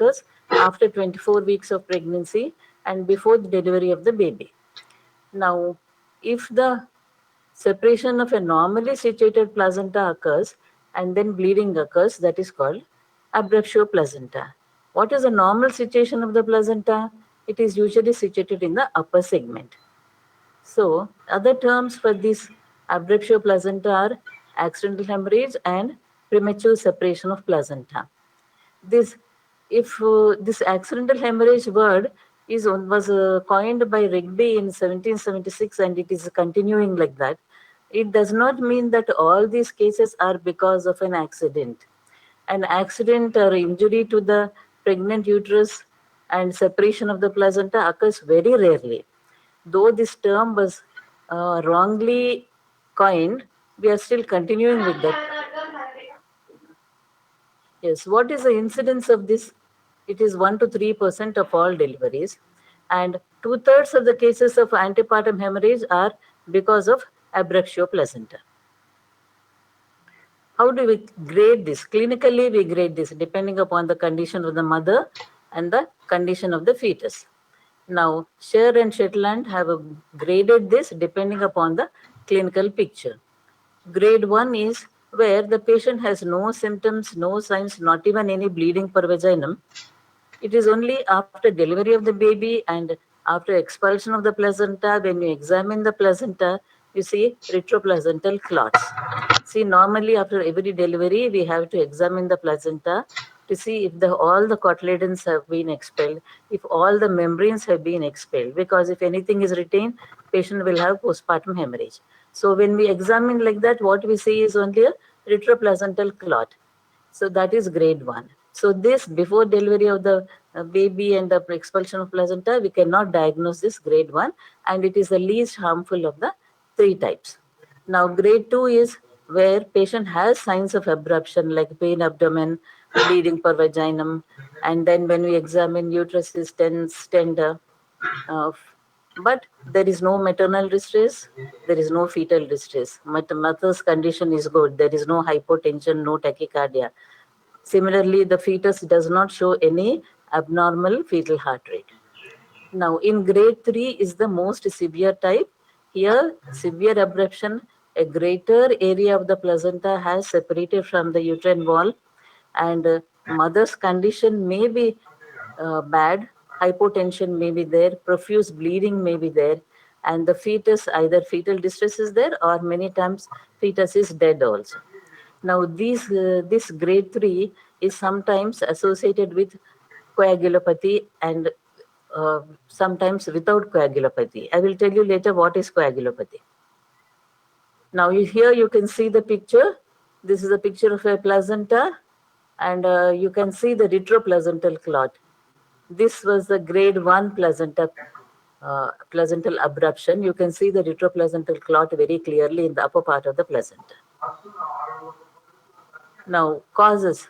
occurs after 24 weeks of pregnancy and before the delivery of the baby. Now, if the separation of a normally situated placenta occurs and then bleeding occurs, that is called abruptio placenta. What is the normal situation of the placenta? It is usually situated in the upper segment. So, other terms for this abruptio placenta are accidental hemorrhage and premature separation of placenta. This, if this accidental hemorrhage word was coined by Rigby in 1776 and it is continuing like that, it does not mean that all these cases are because of an accident. An accident or injury to the pregnant uterus and separation of the placenta occurs very rarely. Though this term was wrongly coined, we are still continuing with that. Yes, what is the incidence of this? It is 1 to 3% of all deliveries, and two-thirds of the cases of antepartum hemorrhage are because of abruptio placenta. How do we grade this? Clinically, we grade this depending upon the condition of the mother and the condition of the fetus. Now, Sher and Shetland have graded this depending upon the clinical picture. Grade 1 is where the patient has no symptoms, no signs, not even any bleeding per vaginum. It is only after delivery of the baby and after expulsion of the placenta, when you examine the placenta, you see retroplacental clots. See, normally after every delivery, we have to examine the placenta to see if all the cotyledons have been expelled, if all the membranes have been expelled, because if anything is retained, patient will have postpartum hemorrhage. So when we examine like that, what we see is only a retroplacental clot. So that is grade 1. So this, before delivery of the baby and the expulsion of placenta, we cannot diagnose this grade 1, and it is the least harmful of the 3 types. Now grade 2 is where patient has signs of abruption like pain abdomen, bleeding per vaginum, and then when we examine uterus is tense, tender, uh, but there is no maternal distress, there is no fetal distress. Mother's condition is good, there is no hypotension, no tachycardia. Similarly, the fetus does not show any abnormal fetal heart rate. Now, in grade 3 is the most severe type. Here, severe abruption, a greater area of the placenta has separated from the uterine wall, and mother's condition may be bad, hypotension may be there, profuse bleeding may be there, and the fetus, either fetal distress is there or many times fetus is dead also. Now, this grade 3 is sometimes associated with coagulopathy and sometimes without coagulopathy. I will tell you later what is coagulopathy. Now, here you can see the picture. This is a picture of a placenta, and you can see the retroplacental clot. This was the grade 1 placenta, placental abruption. You can see the retroplacental clot very clearly in the upper part of the placenta. Now, causes.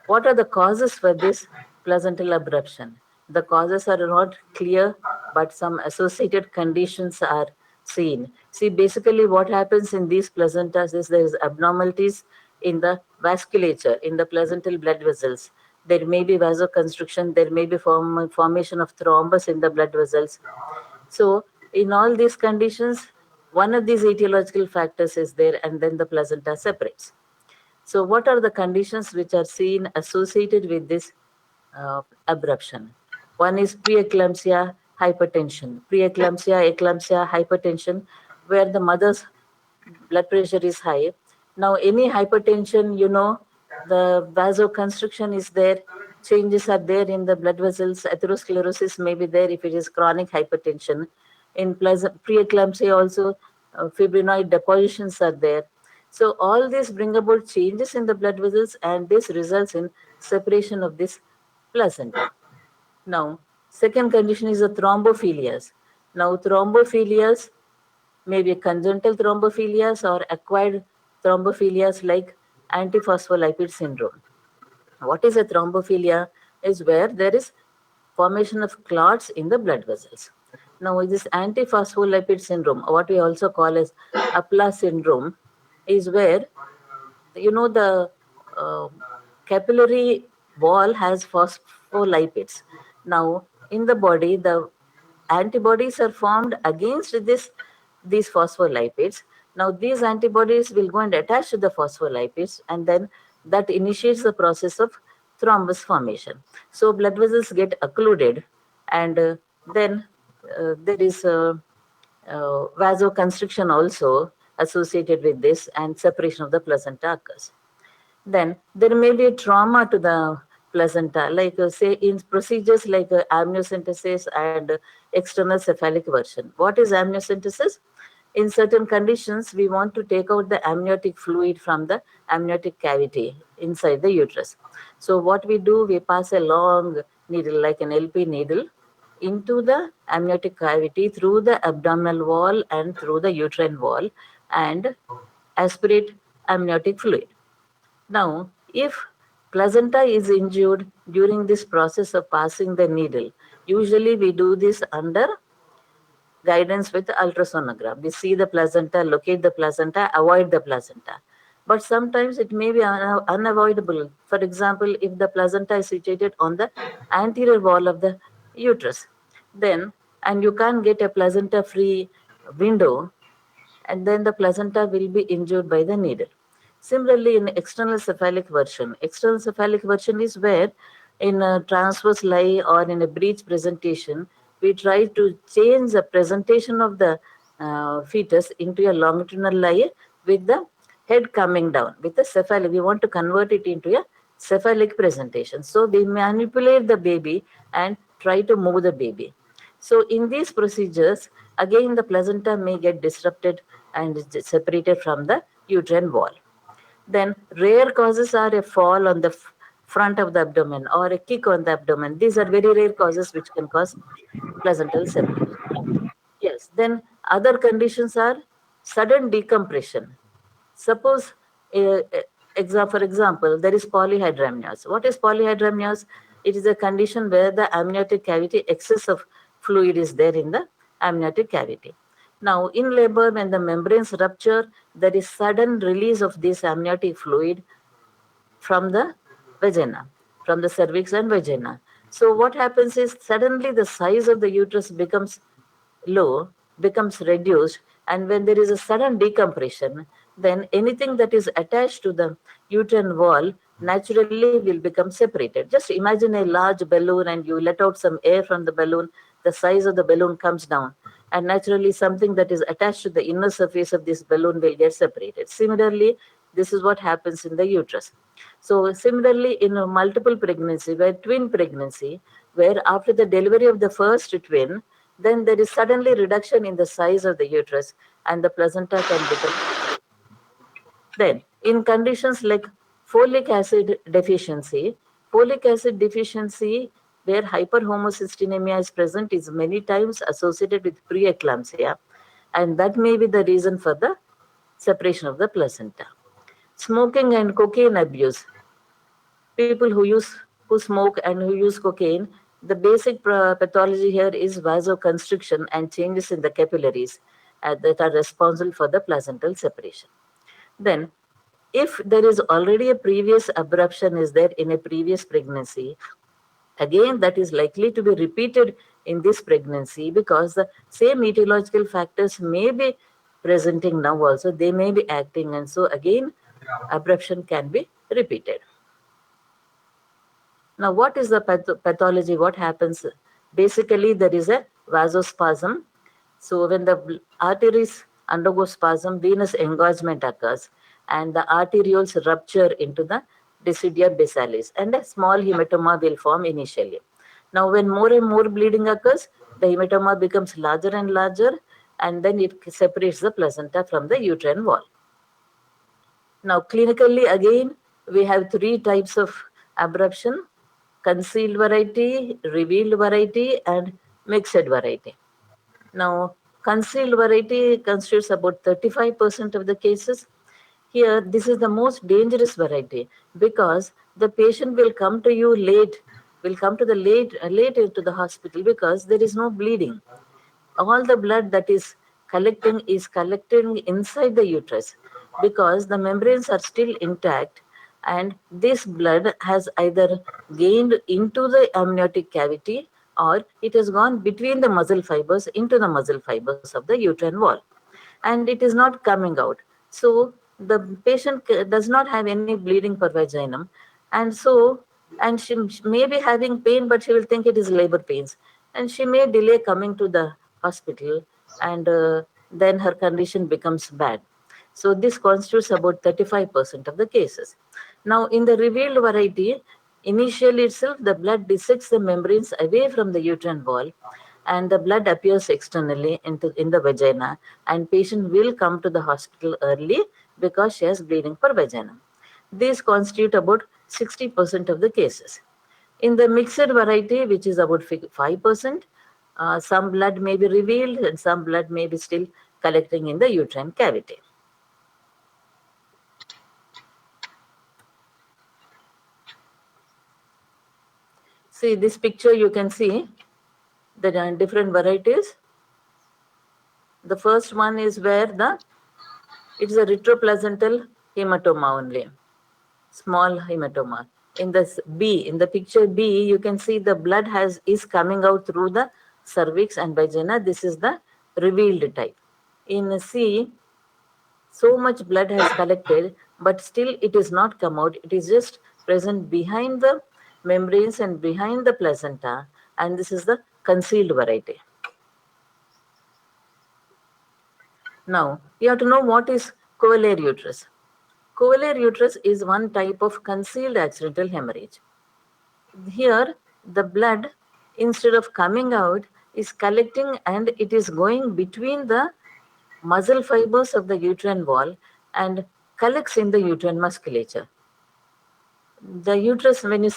What are the causes for this placental abruption? The causes are not clear, but some associated conditions are seen. See, basically what happens in these placentas is there is abnormalities in the vasculature, in the placental blood vessels. There may be vasoconstriction, there may be formation of thrombus in the blood vessels. So, in all these conditions, one of these etiological factors is there, and then the placenta separates. So, what are the conditions which are seen associated with this abruption? One is preeclampsia, hypertension. Preeclampsia, eclampsia, hypertension, where the mother's blood pressure is high. Now, any hypertension, the vasoconstriction is there, changes are there in the blood vessels, atherosclerosis may be there if it is chronic hypertension. In preeclampsia also, fibrinoid depositions are there. So all these bring about changes in the blood vessels, and this results in separation of this placenta. Now, second condition is the thrombophilias. Now, thrombophilias may be congenital thrombophilias or acquired thrombophilias like antiphospholipid syndrome. What is a thrombophilia? Is where there is formation of clots in the blood vessels. Now, this antiphospholipid syndrome, what we also call as APLA syndrome, is where the capillary wall has phospholipids. Now, in the body, the antibodies are formed against these phospholipids. Now, these antibodies will go and attach to the phospholipids, and then that initiates the process of thrombus formation. So, blood vessels get occluded, and then there is vasoconstriction also associated with this, and separation of the placenta occurs. Then there may be a trauma to the placenta, like say in procedures like amniocentesis and external cephalic version. What is amniocentesis? In certain conditions, we want to take out the amniotic fluid from the amniotic cavity inside the uterus. So what we do, we pass a long needle like an LP needle into the amniotic cavity through the abdominal wall and through the uterine wall and aspirate amniotic fluid. Now, if placenta is injured during this process of passing the needle, usually we do this under guidance with ultrasonograph. We see the placenta, locate the placenta, avoid the placenta. But sometimes it may be unavoidable. For example, if the placenta is situated on the anterior wall of the uterus, then, and you can't get a placenta free window, and then the placenta will be injured by the needle. Similarly, in external cephalic version is where in a transverse lie or in a breech presentation, we try to change the presentation of the fetus into a longitudinal lie with the head coming down. With the cephalic, we want to convert it into a cephalic presentation. So we manipulate the baby and try to move the baby. So in these procedures, again the placenta may get disrupted and separated from the uterine wall. Then rare causes are a fall on the front of the abdomen or a kick on the abdomen. These are very rare causes which can cause placental separation. Yes, then other conditions are sudden decompression. Suppose, for example, there is polyhydramnios. What is polyhydramnios? It is a condition where the amniotic cavity, excess of fluid is there in the amniotic cavity. Now, in labor, when the membranes rupture, there is sudden release of this amniotic fluid from the vagina, from the cervix and vagina. So, what happens is suddenly the size of the uterus becomes low, becomes reduced, and when there is a sudden decompression, then anything that is attached to the uterine wall naturally will become separated. Just imagine a large balloon and you let out some air from the balloon, the size of the balloon comes down, and naturally something that is attached to the inner surface of this balloon will get separated. Similarly, this is what happens in the uterus. So similarly, in a multiple pregnancy, where twin pregnancy, where after the delivery of the first twin, then there is suddenly reduction in the size of the uterus and the placenta can become. Then, in conditions like folic acid deficiency where hyperhomocystinemia is present is many times associated with preeclampsia, and that may be the reason for the separation of the placenta. Smoking and cocaine abuse. People who smoke and who use cocaine, the basic pathology here is vasoconstriction and changes in the capillaries that are responsible for the placental separation. Then, if there is already a previous abruption is there in a previous pregnancy, again that is likely to be repeated in this pregnancy because the same etiological factors may be presenting now also, they may be acting, and so again abruption can be repeated. Now, what is the pathology? What happens? Basically, there is a vasospasm. So, when the arteries undergo spasm, venous engorgement occurs, and the arterioles rupture into the deciduum basalis, and a small hematoma will form initially. Now, when more and more bleeding occurs, the hematoma becomes larger and larger, and then it separates the placenta from the uterine wall. Now, clinically, again, we have three types of abruption: concealed variety, revealed variety, and mixed variety. Now, concealed variety constitutes about 35% of the cases. Here, this is the most dangerous variety because the patient will come to you late, will come to the late into the hospital because there is no bleeding. All the blood that is collecting inside the uterus because the membranes are still intact, and this blood has either gained into the amniotic cavity or it has gone between the muscle fibers into the muscle fibers of the uterine wall, and it is not coming out. So the patient does not have any bleeding per vaginum, and so and she may be having pain, but she will think it is labor pains, and she may delay coming to the hospital, and then her condition becomes bad. So this constitutes about 35% of the cases. Now, in the revealed variety, initially itself the blood dissects the membranes away from the uterine wall, and the blood appears externally in the vagina, and patient will come to the hospital early because she has bleeding per vagina. These constitute about 60% of the cases. In the mixed variety, which is about 5%, some blood may be revealed and some blood may be still collecting in the uterine cavity. See this picture, you can see the different varieties. The first one is where it's a retroplacental hematoma only, small hematoma. In this B, in the picture B, you can see the blood is coming out through the cervix and vagina. This is the revealed type. In C, so much blood has collected, but still it is not come out. It is just present behind the membranes and behind the placenta, and this is the concealed variety. Now, you have to know what is covalent uterus. Covalent uterus is one type of concealed accidental hemorrhage. Here, the blood, instead of coming out, is collecting and it is going between the muscle fibers of the uterine wall and collects in the uterine musculature. The uterus, when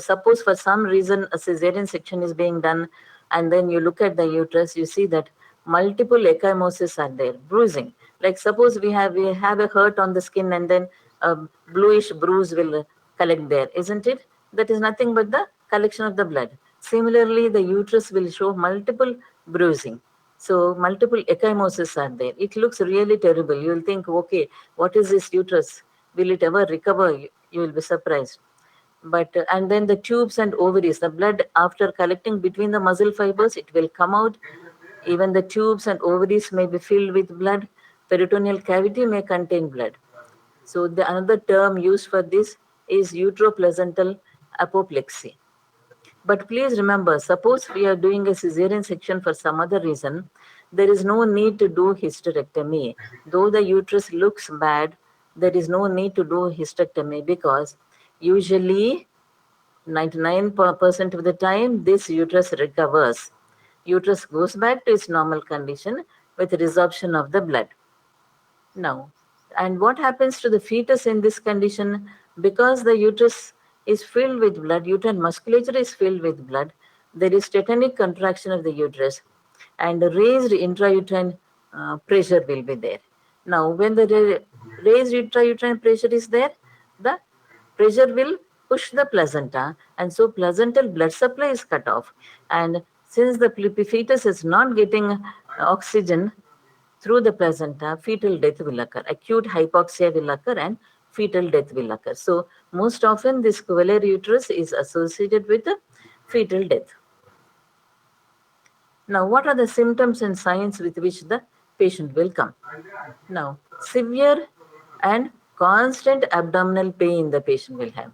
suppose for some reason a cesarean section is being done, and then you look at the uterus, you see that multiple ecchymosis are there, bruising. Like suppose we have a hurt on the skin, and then a bluish bruise will collect there, isn't it? That is nothing but the collection of the blood. Similarly, the uterus will show multiple bruising. So multiple ecchymosis are there. It looks really terrible. You will think, okay, what is this uterus? Will it ever recover? You will be surprised. But and then the tubes and ovaries, the blood after collecting between the muscle fibers, it will come out. Even the tubes and ovaries may be filled with blood. Peritoneal cavity may contain blood. So the another term used for this is uteroplacental apoplexy. But please remember, suppose we are doing a cesarean section for some other reason, there is no need to do hysterectomy. Though the uterus looks bad, there is no need to do hysterectomy because usually 99% of the time this uterus recovers. Uterus goes back to its normal condition with resorption of the blood. Now, and what happens to the fetus in this condition? Because the uterus is filled with blood, uterine musculature is filled with blood, there is tetanic contraction of the uterus, and raised intrauterine pressure will be there. Now, when the raised intrauterine pressure is there, the pressure will push the placenta, and so placental blood supply is cut off. And since the fetus is not getting oxygen through the placenta, fetal death will occur. Acute hypoxia will occur and fetal death will occur. So most often this covalent uterus is associated with the fetal death. Now, what are the symptoms and signs with which the patient will come? Now, severe and constant abdominal pain the patient will have.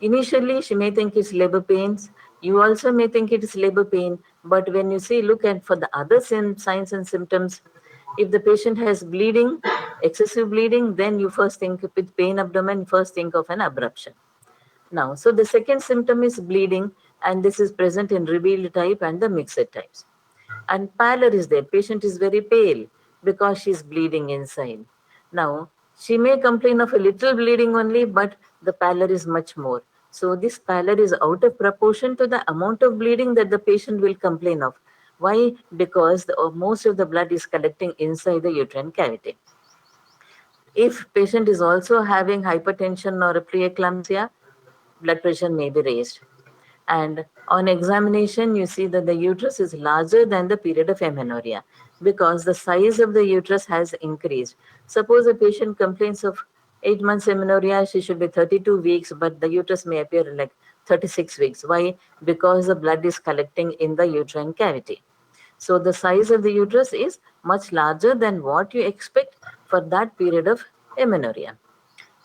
Initially, she may think it's labor pains. You also may think it is labor pain. But when you look at for the other signs and symptoms, if the patient has bleeding, excessive bleeding, then you first think with pain abdomen, first think of an abruption. Now, so the second symptom is bleeding, and this is present in revealed type and the mixed types. And pallor is there. Patient is very pale because she's bleeding inside. Now, she may complain of a little bleeding only, but the pallor is much more. So this pallor is out of proportion to the amount of bleeding that the patient will complain of. Why? Because most of the blood is collecting inside the uterine cavity. If patient is also having hypertension or a preeclampsia, blood pressure may be raised. And on examination, you see that the uterus is larger than the period of amenorrhea because the size of the uterus has increased. Suppose a patient complains of 8 months amenorrhea, she should be 32 weeks, but the uterus may appear like 36 weeks. Why? Because the blood is collecting in the uterine cavity. So the size of the uterus is much larger than what you expect for that period of amenorrhea.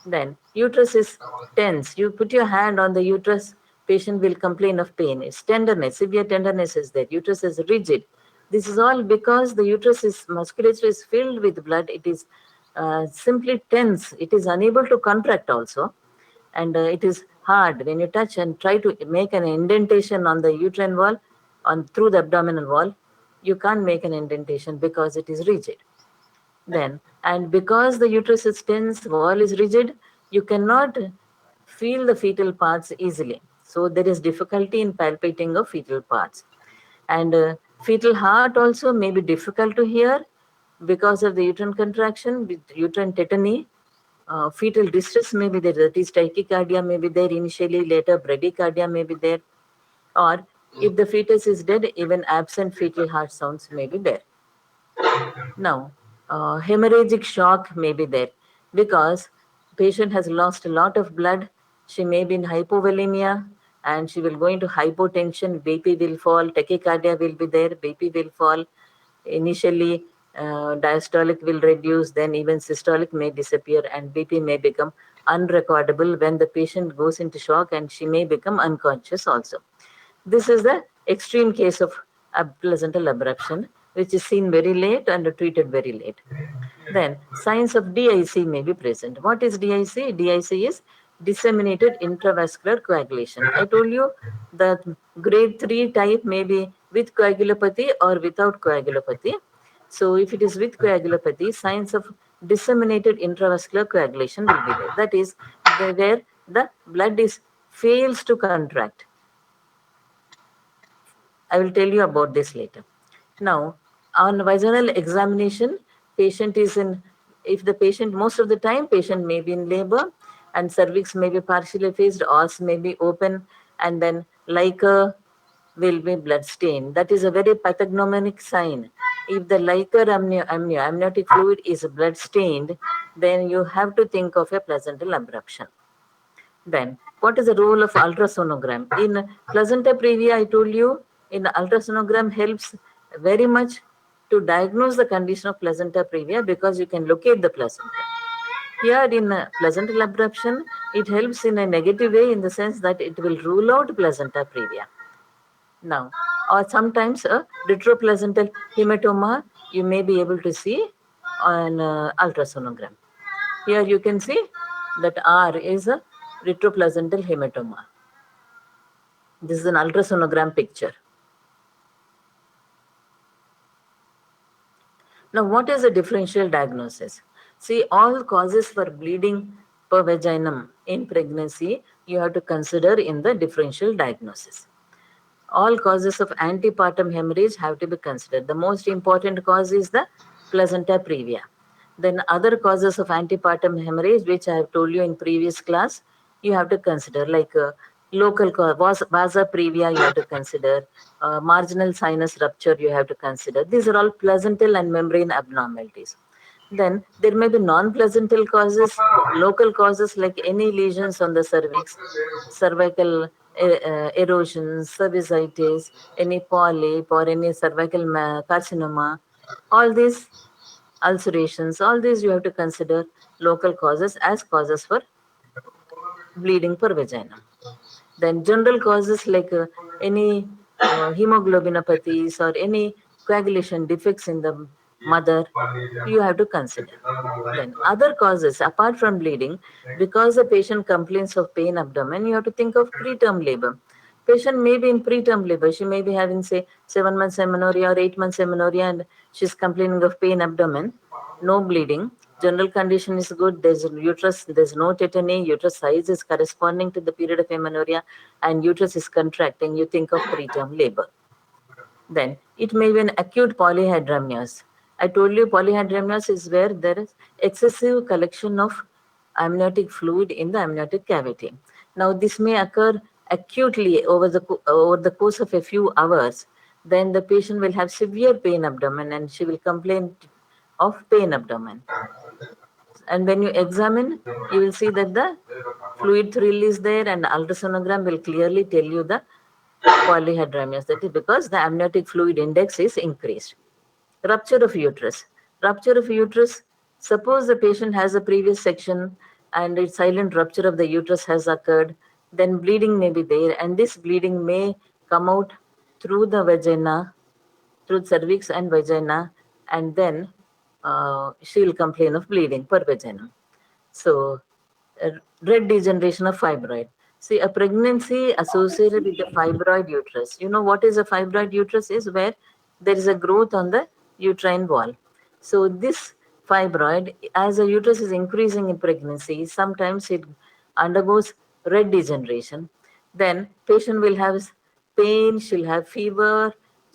Then uterus is tense. You put your hand on the uterus, patient will complain of pain. It's tenderness, severe tenderness is there. Uterus is rigid. This is all because the uterus is musculature is filled with blood. It is simply tense. It is unable to contract also, and it is hard when you touch and try to make an indentation on the uterine wall, on through the abdominal wall. You can't make an indentation because it is rigid. Then, and because the uterus is tense, wall is rigid, you cannot feel the fetal parts easily. So there is difficulty in palpating of fetal parts. And fetal heart also may be difficult to hear because of the uterine contraction, with uterine tetany. Fetal distress may be there, that is tachycardia may be there initially, later bradycardia may be there. Or if the fetus is dead, even absent fetal heart sounds may be there. Now, hemorrhagic shock may be there because patient has lost a lot of blood. She may be in hypovolemia and she will go into hypotension. BP will fall, tachycardia will be there, BP will fall. Initially, diastolic will reduce, then even systolic may disappear, and BP may become unrecordable when the patient goes into shock, and she may become unconscious also. This is the extreme case of placental abruption, which is seen very late and treated very late. Then signs of DIC may be present. What is DIC? DIC is disseminated intravascular coagulation. I told you that grade 3 type may be with coagulopathy or without coagulopathy. So if it is with coagulopathy, signs of disseminated intravascular coagulation will be there. That is where the blood is fails to contract. I will tell you about this later. Now, on vaginal examination, patient is in, if the patient, most of the time, patient may be in labor and cervix may be partially effaced, os may be open, and then liquor will be blood stained. That is a very pathognomonic sign. If the liquor amniotic fluid is blood stained, then you have to think of a placental abruption. Then, what is the role of ultrasonogram? In placenta previa, I told you, in ultrasonogram helps very much to diagnose the condition of placenta previa because you can locate the placenta. Here in placental abruption, it helps in a negative way in the sense that it will rule out placenta previa. Now, or sometimes a retroplacental hematoma you may be able to see on ultrasonogram. Here you can see that R is a retroplacental hematoma. This is an ultrasonogram picture. Now, what is a differential diagnosis? See, all causes for bleeding per vaginum in pregnancy, you have to consider in the differential diagnosis. All causes of antepartum hemorrhage have to be considered. The most important cause is the placenta previa. Then other causes of antepartum hemorrhage, which I have told you in previous class, you have to consider, like local cause, vasa previa you have to consider, marginal sinus rupture you have to consider. These are all placental and membrane abnormalities. Then there may be non-placental causes, local causes like any lesions on the cervix, cervical erosion, cervicitis, any polyp or any cervical carcinoma, all these ulcerations, all these you have to consider local causes as causes for bleeding per vagina. Then general causes like any hemoglobinopathies or any coagulation defects in the mother, you have to consider. Then other causes apart from bleeding, because the patient complains of pain abdomen, you have to think of preterm labor. Patient may be in preterm labor. She may be having, say, 7 months amenorrhea or 8 months amenorrhea, and she's complaining of pain abdomen, no bleeding. General condition is good. There's uterus, there's no tetany. Uterus size is corresponding to the period of amenorrhea, and uterus is contracting. You think of preterm labor. Then it may be an acute polyhydramnios. I told you polyhydramnios is where there is excessive collection of amniotic fluid in the amniotic cavity. Now this may occur acutely over the course of a few hours. Then the patient will have severe pain abdomen and she will complain of pain abdomen. And when you examine, you will see that the fluid thrill is there, and ultrasonogram will clearly tell you the polyhydramnios. That is because the amniotic fluid index is increased. Rupture of uterus. Rupture of uterus. Suppose the patient has a previous section and a silent rupture of the uterus has occurred, then bleeding may be there, and this bleeding may come out through the vagina, through cervix and vagina, and then she will complain of bleeding per vagina. So, uh, red degeneration of fibroid. See, a pregnancy associated with the fibroid uterus. You know what is a fibroid uterus is where there is a growth on the uterine wall. So this fibroid, as a uterus is increasing in pregnancy, sometimes it undergoes red degeneration. Then patient will have pain, she'll have fever,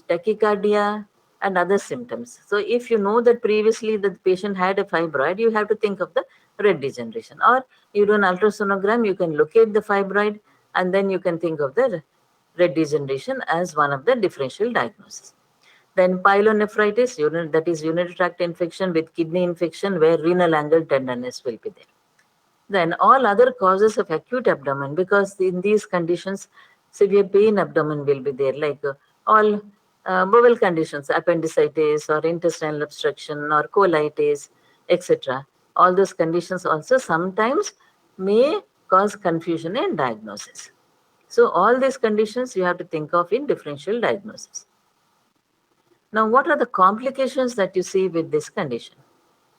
tachycardia, and other symptoms. So if you know that previously the patient had a fibroid, you have to think of the red degeneration. Or you do an ultrasonogram, you can locate the fibroid, and then you can think of the red degeneration as one of the differential diagnoses. Then pyelonephritis, that is urinary tract infection with kidney infection where renal angle tenderness will be there. Then all other causes of acute abdomen, because in these conditions, severe pain abdomen will be there, like all bowel conditions, appendicitis or intestinal obstruction or colitis, etc. All those conditions also sometimes may cause confusion in diagnosis. So all these conditions you have to think of in differential diagnosis. Now, what are the complications that you see with this condition?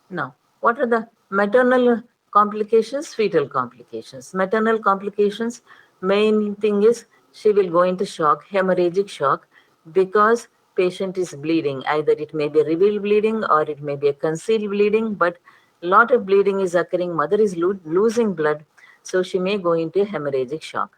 Now, what are the maternal complications, fetal complications? Maternal complications, main thing is she will go into shock, hemorrhagic shock, because patient is bleeding. Either it may be revealed bleeding or it may be a concealed bleeding, but lot of bleeding is occurring. Mother is losing blood, so she may go into hemorrhagic shock.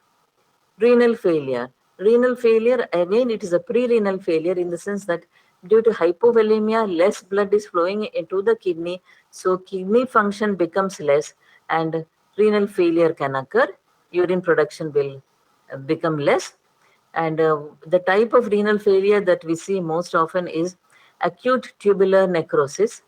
Renal failure. Renal failure, again, it is a pre-renal failure in the sense that due to hypovolemia, less blood is flowing into the kidney, so kidney function becomes less and renal failure can occur. Urine production will become less. And the type of renal failure that we see most often is acute tubular necrosis,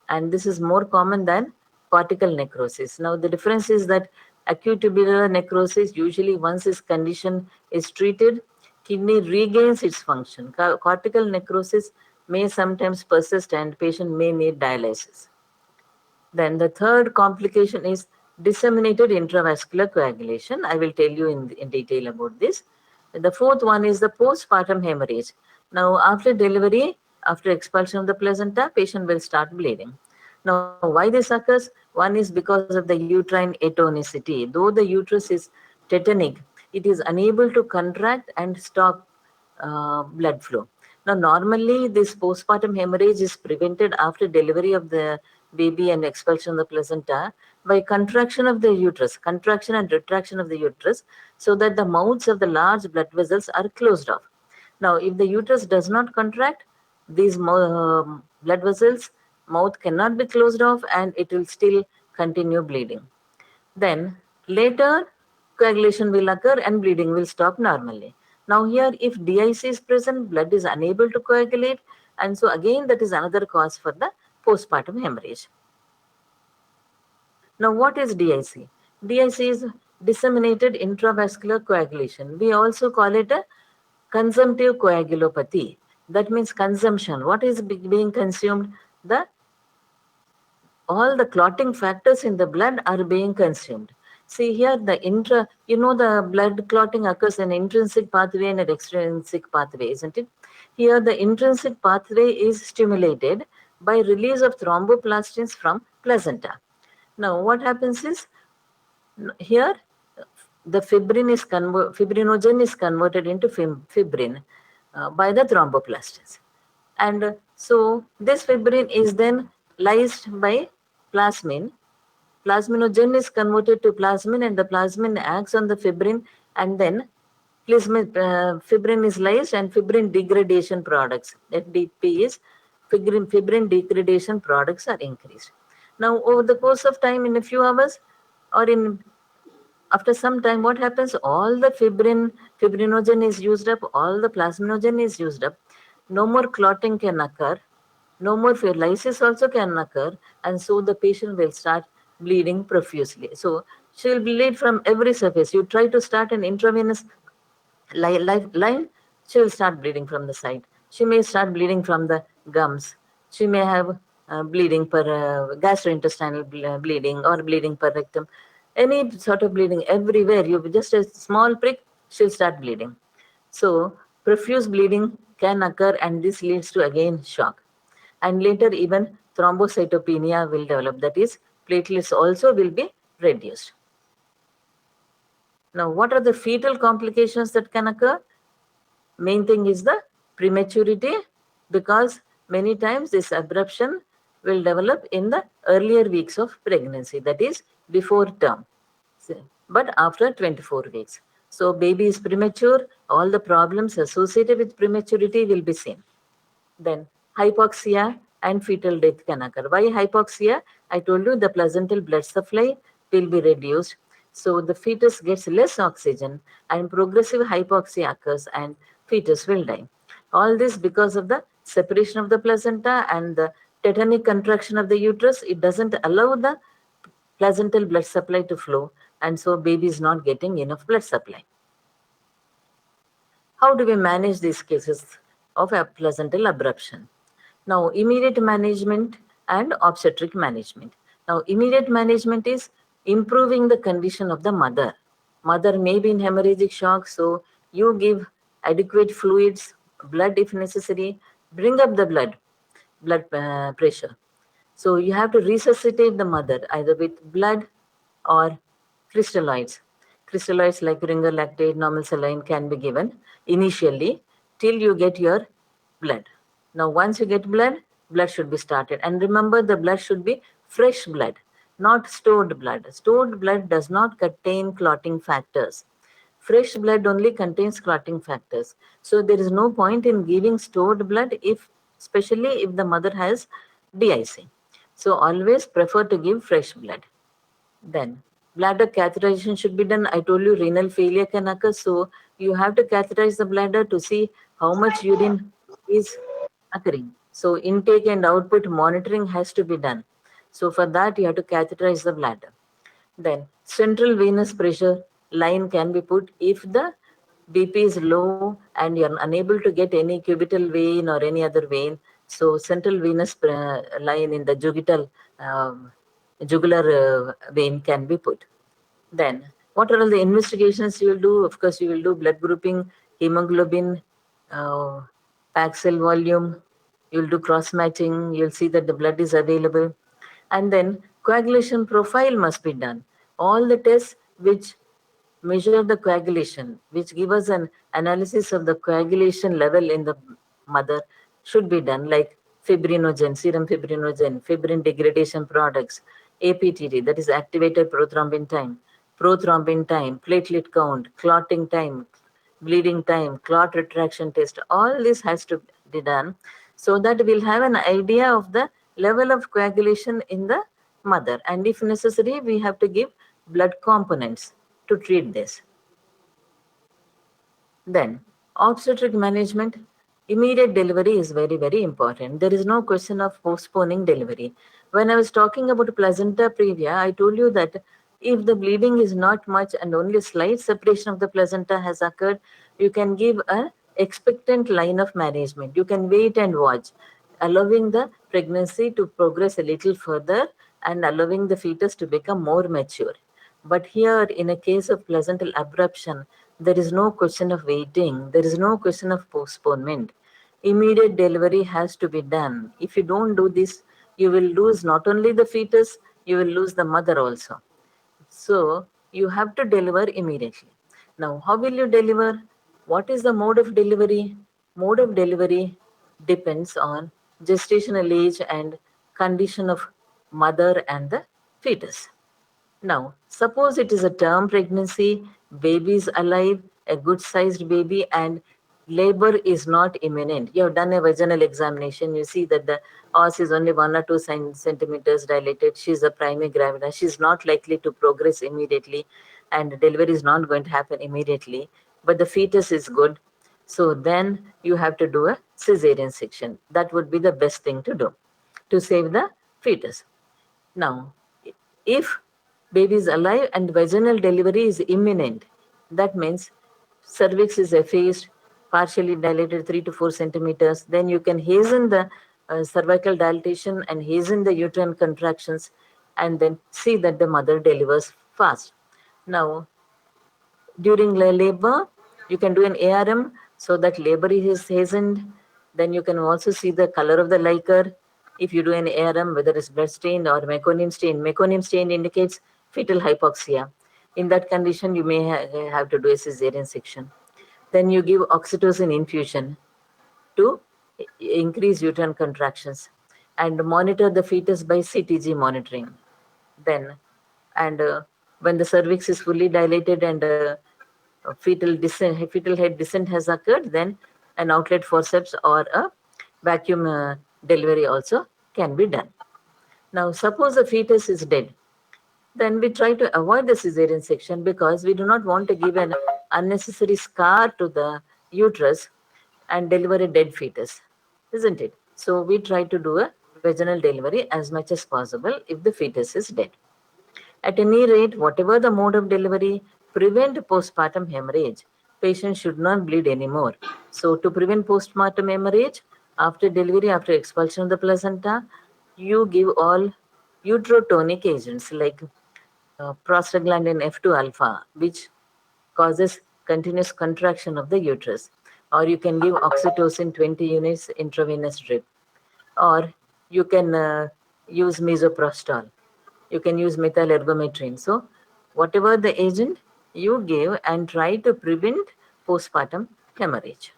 and this is more common than cortical necrosis. Now, the difference is that acute tubular necrosis, usually once this condition is treated, kidney regains its function. Cortical necrosis may sometimes persist and patient may need dialysis. Then the third complication is disseminated intravascular coagulation. I will tell you in detail about this. The fourth one is the postpartum hemorrhage. Now, after delivery, after expulsion of the placenta, patient will start bleeding. Now, why this occurs? One is because of the uterine atonicity. Though the uterus is tetanic, it is unable to contract and stop blood flow. Now, normally, this postpartum hemorrhage is prevented after delivery of the baby and expulsion of the placenta by contraction of the uterus, contraction and retraction of the uterus, so that the mouths of the large blood vessels are closed off. Now, if the uterus does not contract, these blood vessels, mouth cannot be closed off and it will still continue bleeding. Then later coagulation will occur and bleeding will stop normally. Now here if DIC is present, blood is unable to coagulate, and so again that is another cause for the postpartum hemorrhage. Now what is DIC? DIC is disseminated intravascular coagulation. We also call it a consumptive coagulopathy. That means consumption. What is being consumed? The all the clotting factors in the blood are being consumed. See here, the blood clotting occurs in intrinsic pathway and an extrinsic pathway, isn't it? Here, the intrinsic pathway is stimulated by release of thromboplastins from placenta. Now, what happens is here the fibrinogen is converted into fibrin by the thromboplastins. And so this fibrin is then lysed by plasmin. Plasminogen is converted to plasmin and the plasmin acts on the fibrin, and then fibrin is lysed and fibrin degradation products, FDP is fibrin degradation products are increased. Now over the course of time, in a few hours or in after some time, what happens? All the fibrinogen is used up, all the plasminogen is used up. No more clotting can occur, no more lysis also can occur, and so the patient will start bleeding profusely. So she will bleed from every surface. You try to start an intravenous line, she will start bleeding from the side. She may start bleeding from the gums. She may have bleeding per gastrointestinal bleeding or bleeding per rectum. Any sort of bleeding everywhere. You just a small prick, she'll start bleeding. So profuse bleeding can occur, and this leads to again shock. And later even thrombocytopenia will develop. That is, platelets also will be reduced. Now, what are the fetal complications that can occur? Main thing is the prematurity, because many times this abruption will develop in the earlier weeks of pregnancy, that is before term, but after 24 weeks. So baby is premature, all the problems associated with prematurity will be seen. Then hypoxia and fetal death can occur. Why hypoxia? I told you the placental blood supply will be reduced. So the fetus gets less oxygen and progressive hypoxia occurs and fetus will die. All this because of the separation of the placenta and the tetanic contraction of the uterus. It doesn't allow the placental blood supply to flow, and so baby is not getting enough blood supply. How do we manage these cases of a placental abruption? Now, immediate management and obstetric management. Now, immediate management is improving the condition of the mother. Mother may be in hemorrhagic shock, so you give adequate fluids, blood if necessary, bring up the blood pressure. So you have to resuscitate the mother either with blood or crystalloids. Crystalloids like ringer lactate, normal saline can be given initially till you get your blood. Now, once you get blood, blood should be started. And remember, the blood should be fresh blood, not stored blood. Stored blood does not contain clotting factors. Fresh blood only contains clotting factors. So there is no point in giving stored blood if, especially if the mother has DIC. So always prefer to give fresh blood. Then bladder catheterization should be done. I told you renal failure can occur. So you have to catheterize the bladder to see how much urine is occurring. So intake and output monitoring has to be done. So for that you have to catheterize the bladder. Then central venous pressure line can be put if the BP is low and you're unable to get any cubital vein or any other vein. So central venous line in the jugular vein can be put. Then, what are all the investigations you will do? Of course, you will do blood grouping, hemoglobin, uh, pack cell volume. You will do cross matching. You'll see that the blood is available, and then coagulation profile must be done. All the tests which measure the coagulation, which give us an analysis of the coagulation level in the mother, should be done, like fibrinogen, serum fibrinogen, fibrin degradation products, APTT, that is activated prothrombin time, platelet count, clotting time, bleeding time, clot retraction test. All this has to be done so that we'll have an idea of the level of coagulation in the mother. And if necessary, we have to give blood components to treat this. Then, obstetric management, immediate delivery is very, very important. There is no question of postponing delivery. When I was talking about placenta previa, I told you that if the bleeding is not much and only slight separation of the placenta has occurred, you can give a expectant line of management. You can wait and watch, allowing the pregnancy to progress a little further and allowing the fetus to become more mature. But here, in a case of placental abruption, there is no question of waiting, there is no question of postponement. Immediate delivery has to be done. If you don't do this, you will lose not only the fetus, you will lose the mother also. So you have to deliver immediately. Now, how will you deliver? What is the mode of delivery? Mode of delivery depends on gestational age and condition of mother and the fetus. Now, suppose it is a term pregnancy, baby is alive, a good sized baby, and labor is not imminent. You have done a vaginal examination, you see that the os is only 1 or 2 centimeters dilated. She is a primary gravida. She is not likely to progress immediately, and delivery is not going to happen immediately. But the fetus is good. So then you have to do a cesarean section. That would be the best thing to do to save the fetus. Now, If baby is alive and vaginal delivery is imminent, that means cervix is effaced, partially dilated 3 to 4 centimeters, then you can hasten the cervical dilatation and hasten the uterine contractions and then see that the mother delivers fast. Now, during labor, you can do an ARM so that labor is hastened. Then you can also see the color of the liquor. If you do an ARM, whether it's blood stain or meconium stain indicates fetal hypoxia. In that condition, you may have to do a cesarean section. Then you give oxytocin infusion to increase uterine contractions and monitor the fetus by CTG monitoring. Then, and when the cervix is fully dilated and fetal head descent has occurred, then an outlet forceps or a vacuum delivery also can be done. Now, suppose the fetus is dead, then we try to avoid the cesarean section because we do not want to give an unnecessary scar to the uterus and deliver a dead fetus, isn't it? So we try to do a vaginal delivery as much as possible if the fetus is dead. At any rate, whatever the mode of delivery, prevent postpartum hemorrhage. Patient should not bleed anymore. So, to prevent postpartum hemorrhage, after delivery, after expulsion of the placenta, you give all uterotonic agents like prostaglandin F2 alpha, which causes continuous contraction of the uterus. Or you can give oxytocin 20 units intravenous drip. Or you can use misoprostol. You can use methyl ergometrine. So, whatever the agent you give and try to prevent postpartum hemorrhage.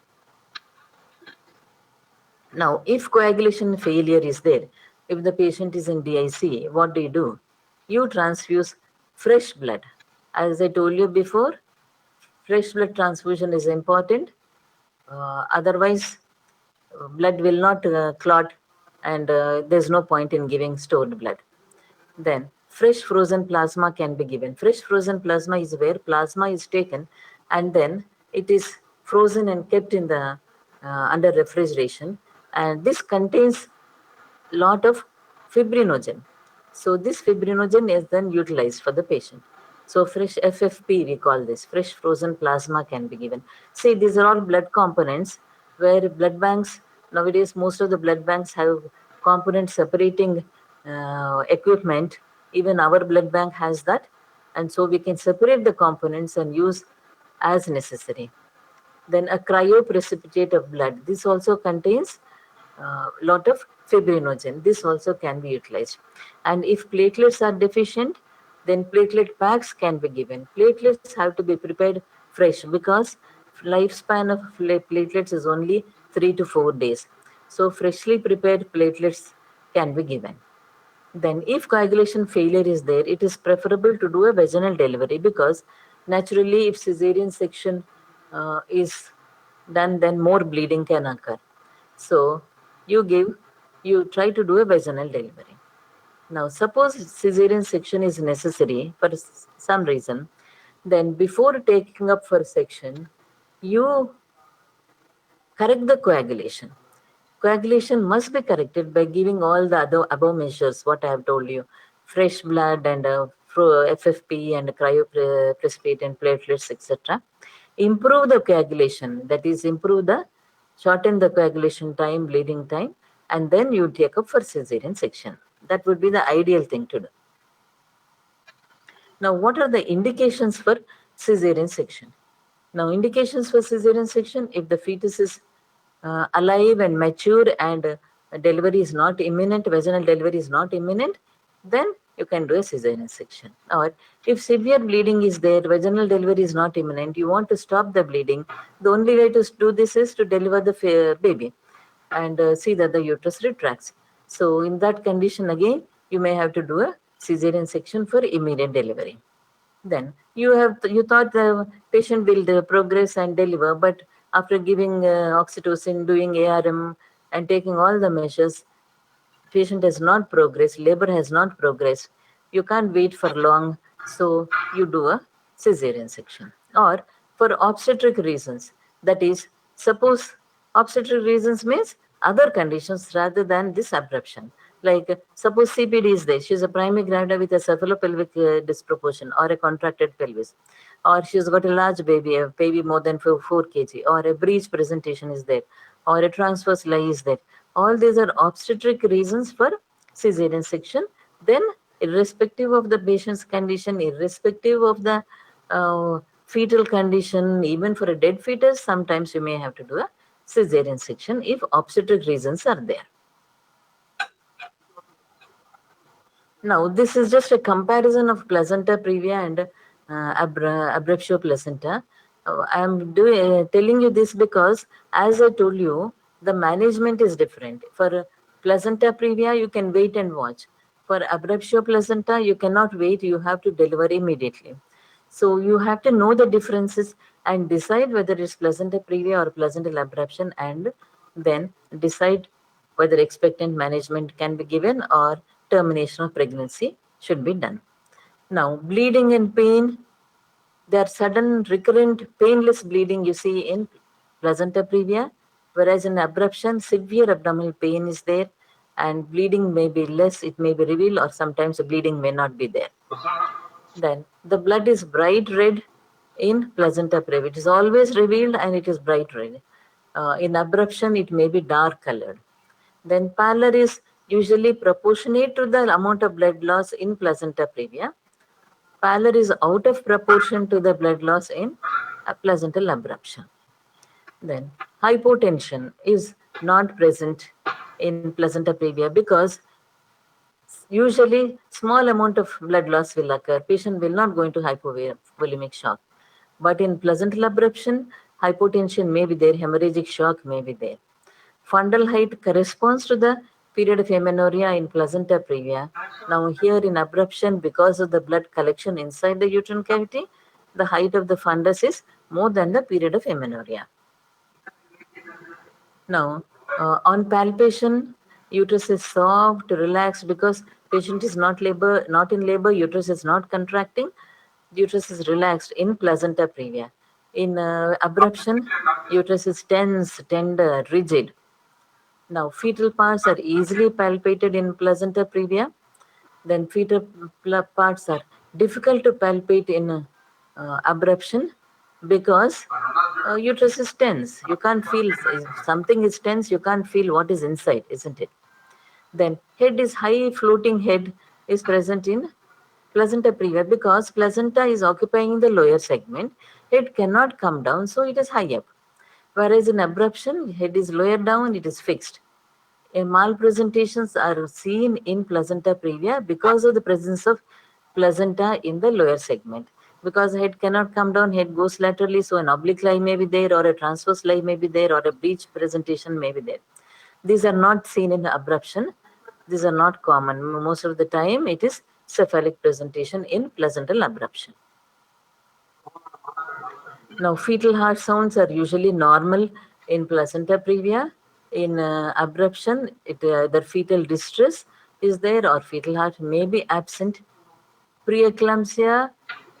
Now, if coagulation failure is there, if the patient is in DIC, what do? You transfuse fresh blood. As I told you before, fresh blood transfusion is important. Otherwise, blood will not clot and there's no point in giving stored blood. Then fresh frozen plasma can be given. Fresh frozen plasma is where plasma is taken and then it is frozen and kept in the under refrigeration, and this contains lot of fibrinogen. So this fibrinogen is then utilized for the patient. So fresh FFP, we call this, fresh frozen plasma can be given. See, these are all blood components where blood banks, nowadays most of the blood banks have component separating equipment. Even our blood bank has that. And so we can separate the components and use as necessary. Then a cryoprecipitate of blood. This also contains a lot of fibrinogen. This also can be utilized. And if platelets are deficient, then platelet packs can be given. Platelets have to be prepared fresh because lifespan of platelets is only 3 to 4 days. So freshly prepared platelets can be given. Then if coagulation failure is there, it is preferable to do a vaginal delivery because naturally if cesarean section is done, then more bleeding can occur. So you try to do a vaginal delivery. Now suppose cesarean section is necessary for some reason, then before taking up for section, you correct the coagulation. Coagulation must be corrected by giving all the other above measures, what I have told you, fresh blood and FFP and cryoprecipitate and platelets, etc. Improve the coagulation, that is, shorten the coagulation time, bleeding time, and then you take up for cesarean section. That would be the ideal thing to do. Now, what are the indications for cesarean section? Now, indications for cesarean section, if the fetus is alive and mature and delivery is not imminent, vaginal delivery is not imminent, then you can do a cesarean section. Or if severe bleeding is there, vaginal delivery is not imminent, you want to stop the bleeding, the only way to do this is to deliver the baby and see that the uterus retracts. So in that condition again, you may have to do a cesarean section for immediate delivery. Then you thought the patient will progress and deliver, but after giving oxytocin, doing ARM, and taking all the measures, patient has not progressed, labor has not progressed. You can't wait for long, so you do a cesarean section. Or for obstetric reasons, that is, suppose obstetric reasons means other conditions rather than this abruption. Like suppose CPD is there, she's a primary gravida with a cephalopelvic disproportion or a contracted pelvis, or she's got a large baby, a baby more than 4 kg, or a breech presentation is there, or a transverse lie is there. All these are obstetric reasons for cesarean section. Then, irrespective of the patient's condition, irrespective of the fetal condition, even for a dead fetus, sometimes you may have to do a cesarean section if obstetric reasons are there. Now, this is just a comparison of placenta previa and abruptio placenta. I am telling you this because, as I told you, the management is different. For placenta previa, you can wait and watch. For abruptio placenta, you cannot wait, you have to deliver immediately. So, you have to know the differences and decide whether it's placenta previa or placental abruption, and then decide whether expectant management can be given or termination of pregnancy should be done. Now, bleeding and pain, there are sudden, recurrent, painless bleeding you see in placenta previa, whereas in abruption, severe abdominal pain is there and bleeding may be less, it may be revealed, or sometimes the bleeding may not be there. Then the blood is bright red in placenta previa. It is always revealed and it is bright red. In abruption, it may be dark colored. Then pallor is usually proportionate to the amount of blood loss in placenta previa. Pallor is out of proportion to the blood loss in a placental abruption. Then hypotension is not present in placenta previa because usually small amount of blood loss will occur. Patient will not go into hypovolemic shock. But in placental abruption, hypotension may be there, hemorrhagic shock may be there. Fundal height corresponds to the period of amenorrhea in placenta previa. Now here in abruption, because of the blood collection inside the uterine cavity, the height of the fundus is more than the period of amenorrhea. Now, on palpation, uterus is soft, relaxed because patient is not in labor, uterus is not contracting, uterus is relaxed in placenta previa. In abruption, uterus is tense, tender, rigid. Now, fetal parts are easily palpated in placenta previa. Then fetal parts are difficult to palpate in abruption because uterus is tense. You can't feel, if something is tense, you can't feel what is inside, isn't it? Then head is high, floating head is present in placenta previa because placenta is occupying the lower segment. Head cannot come down, so it is high up. Whereas in abruption, head is lower down, it is fixed. Malpresentations are seen in placenta previa because of the presence of placenta in the lower segment. Because head cannot come down, head goes laterally, so an oblique lie may be there, or a transverse lie may be there, or a breech presentation may be there. These are not seen in abruption. These are not common. Most of the time, it is cephalic presentation in placental abruption. Now, fetal heart sounds are usually normal in placenta previa. In abruption, the fetal distress is there or fetal heart may be absent. Preeclampsia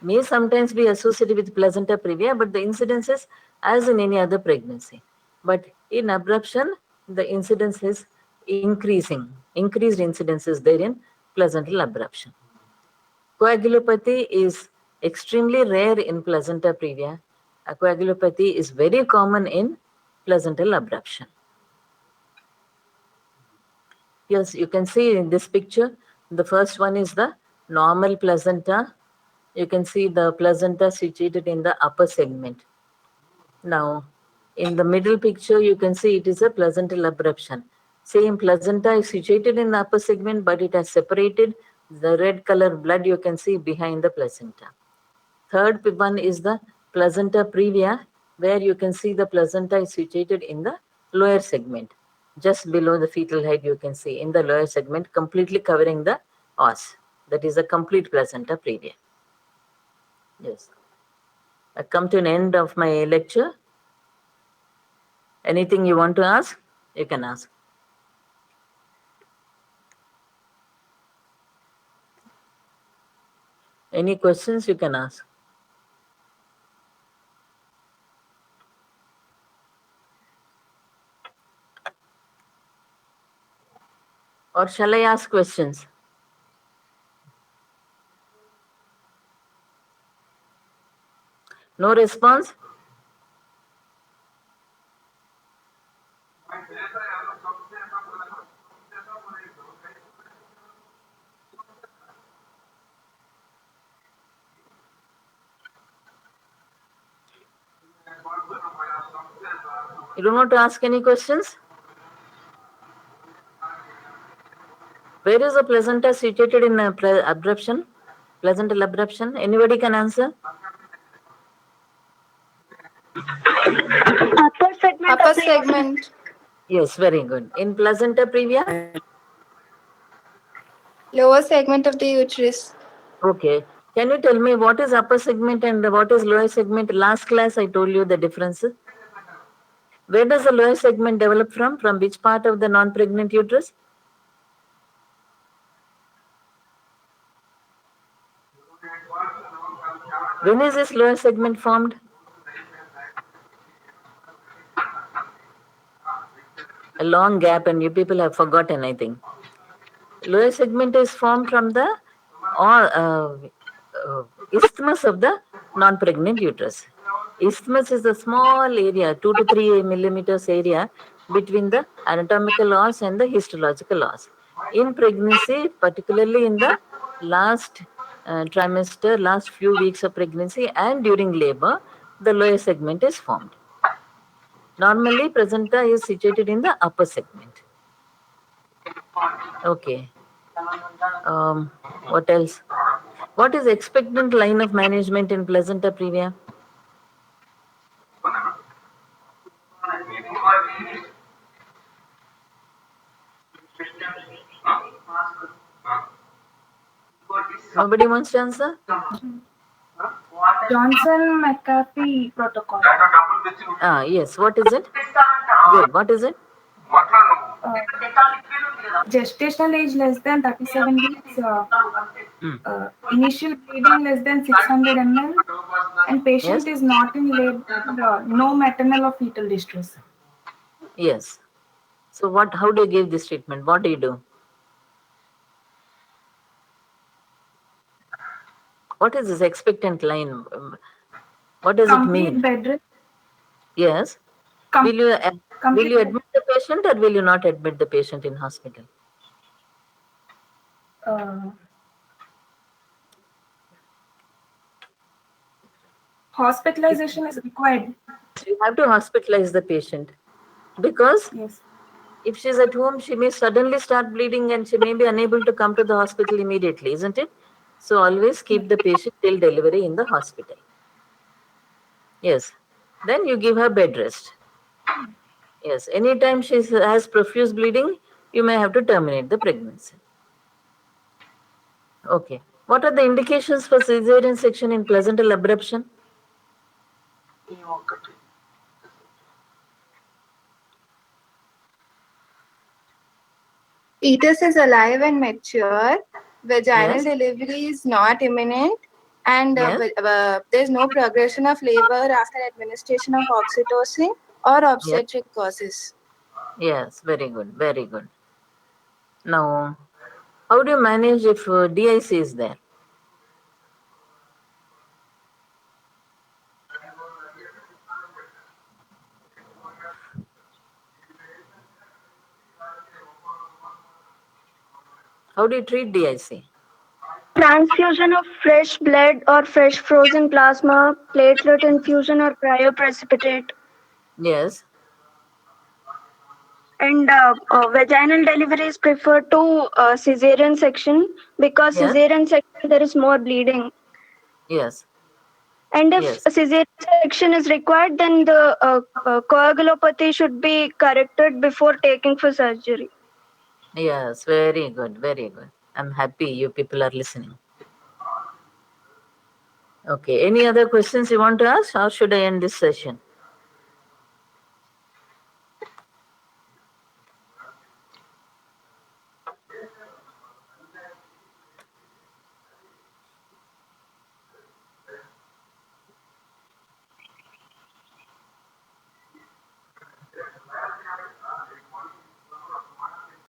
may sometimes be associated with placenta previa, but the incidence is as in any other pregnancy. But in abruption, the incidence is increasing. Increased incidence is there in placental abruption. Coagulopathy is extremely rare in placenta previa. Coagulopathy is very common in placental abruption. Yes, you can see in this picture, the first one is the normal placenta. You can see the placenta situated in the upper segment. Now, in the middle picture, you can see it is a placental abruption. Same placenta is situated in the upper segment, but it has separated. The red color blood you can see behind the placenta. Third one is the placenta previa, where you can see the placenta is situated in the lower segment. Just below the fetal head, you can see in the lower segment, completely covering the os. That is a complete placenta previa. Yes. I come to an end of my lecture. Anything you want to ask, you can ask. Any questions you can ask. Or shall I ask questions? No response? You don't want to ask any questions? Where is the placenta situated in abruption? Placental abruption? Anybody can answer? Upper segment. Yes, very good. In placenta previa? Lower segment of the uterus. Okay. Can you tell me what is upper segment and what is lower segment? Last class I told you the difference. Where does the lower segment develop from? From which part of the non-pregnant uterus? When is this lower segment formed? A long gap and you people have forgotten, I think. Lower segment is formed from the isthmus of the non-pregnant uterus. Isthmus is a small area, 2 to 3 millimeters area between the anatomical os and the histological os. In pregnancy, particularly in the last trimester, last few weeks of pregnancy and during labor, the lower segment is formed. Normally, placenta is situated in the upper segment. Okay. What else? What is expectant line of management in placenta previa? Nobody wants to answer? Johnson-McCarthy protocol. Yes. What is it? Good. What is it? Gestational age less than 37 weeks. Initial bleeding less than 600 ml. And patient Yes. is not in labor. No maternal or fetal distress. Yes. So what? How do you give this treatment? What do you do? What is this expectant line? What does it Complete mean? bed rest. Yes. Will you admit the patient or will you not admit the patient in hospital? Hospitalization is required. You have to hospitalize the patient because Yes. if she's at home, she may suddenly start bleeding and she may be unable to come to the hospital immediately, isn't it? So always keep the patient till delivery in the hospital. Yes. Then you give her bed rest. Yes. Anytime she has profuse bleeding, you may have to terminate the pregnancy. Okay. What are the indications for cesarean section in placental abruption? Fetus is alive and mature. Vaginal Yes. delivery is not imminent. And Yes. there's no progression of labor after administration of oxytocin or obstetric causes. Yes. Very good. Very good. Now, how do you manage if DIC is there? How do you treat DIC? Transfusion of fresh blood or fresh frozen plasma, platelet infusion or cryoprecipitate. Yes. And vaginal delivery is preferred to cesarean section because Yes. cesarean section there is more bleeding. Yes. And if Yes. a cesarean section is required, then the coagulopathy should be corrected before taking for surgery. Yes. Very good. Very good. I'm happy you people are listening. Okay. Any other questions you want to ask or should I end this session?